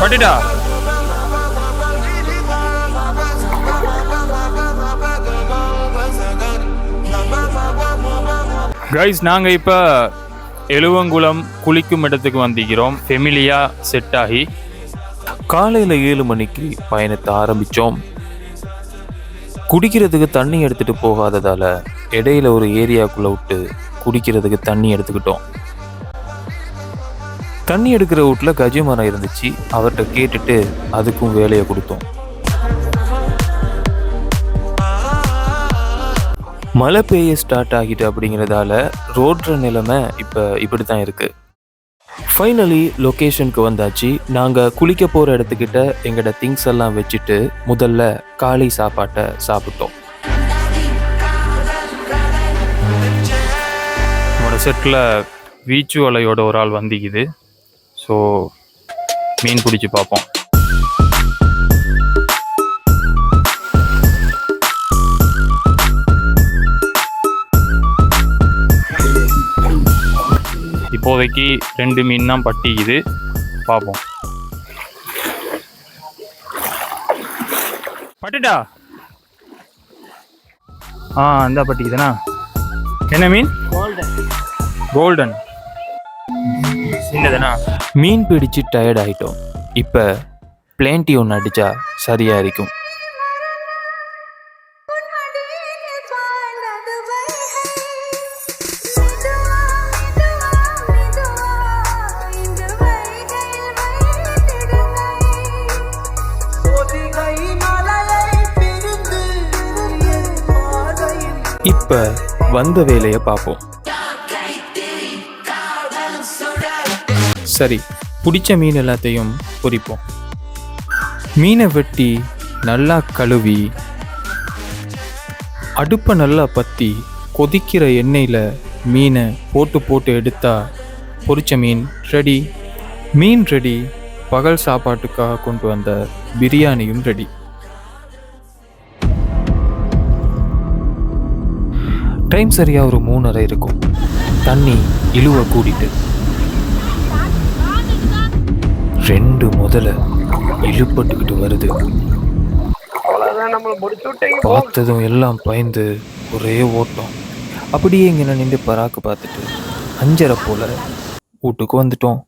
பட்டுடா guys, நாங்கள் இப்போ எழுவங்குளம் குளிக்கும் இடத்துக்கு வந்திக்கிறோம். ஃபெமிலியாக செட் ஆகி காலையில் 7 மணிக்கு பயணத்தை ஆரம்பித்தோம். குடிக்கிறதுக்கு தண்ணி எடுத்துகிட்டு போகாததால் இடையில ஒரு ஏரியாக்குள்ளே விட்டு குடிக்கிறதுக்கு தண்ணி எடுத்துக்கிட்டோம். தண்ணி எடுக்கிற வீட்டில் கஜு மரம் இருந்துச்சு. அவர்கிட்ட கேட்டுட்டு அதுக்கும் வேலையை கொடுத்தோம். மழை பெய்ய ஸ்டார்ட் ஆகிட்டு அப்படிங்கிறதால ரோட்ற நிலைமை இப்போ இப்படி தான் இருக்குது. ஃபைனலி லொக்கேஷனுக்கு வந்தாச்சு. நாங்கள் குளிக்க போகிற இடத்துக்கிட்ட எங்களோட திங்ஸ் எல்லாம் வச்சுட்டு முதல்ல காலை சாப்பாட்டை சாப்பிட்டோம். நம்மளோட செட்டில் வீச்சு வலையோட ஒரு ஆள் வந்திக்குது. ஸோ மீன் பிடிச்சி பார்ப்போம். இப்போதைக்கு 2 மீன் தான் பட்டிக்குது, பார்ப்போம். பட்டுடா அந்த பட்டிக்குதுண்ணா. என்ன மீன்? கோல்டன். சின்னதுண்ணா. மீன் பிடிச்சு டயர்ட் ஆகிட்டோம். இப்போ பிளேன்ட்டி ஒன்று அடித்தா சரியாக இருக்கும். இப்போ வந்த வேலையை பார்ப்போம். சரி, பிடிச்ச மீன் எல்லாத்தையும் பொரிப்போம். மீனை வெட்டி நல்லா கழுவி அடுப்பை நல்லா பற்றி கொதிக்கிற எண்ணெயில் மீனை போட்டு எடுத்தா பொரிச்ச மீன் ரெடி. மீன் ரெடி. பகல் சாப்பாட்டுக்காக கொண்டு வந்த பிரியாணியும் ரெடி. டைம் சரியாக ஒரு 3:30 இருக்கும். தண்ணி இழுவ கூடிட்டு 2 முதல்ல இழுப்பட்டுக்கிட்டு வருது. பார்த்ததும் எல்லாம் பயந்து ஒரே ஓட்டம். அப்படியே இங்கே நின்று பராக்கு பார்த்துட்டு 5:30 போல் வீட்டுக்கு வந்துட்டோம்.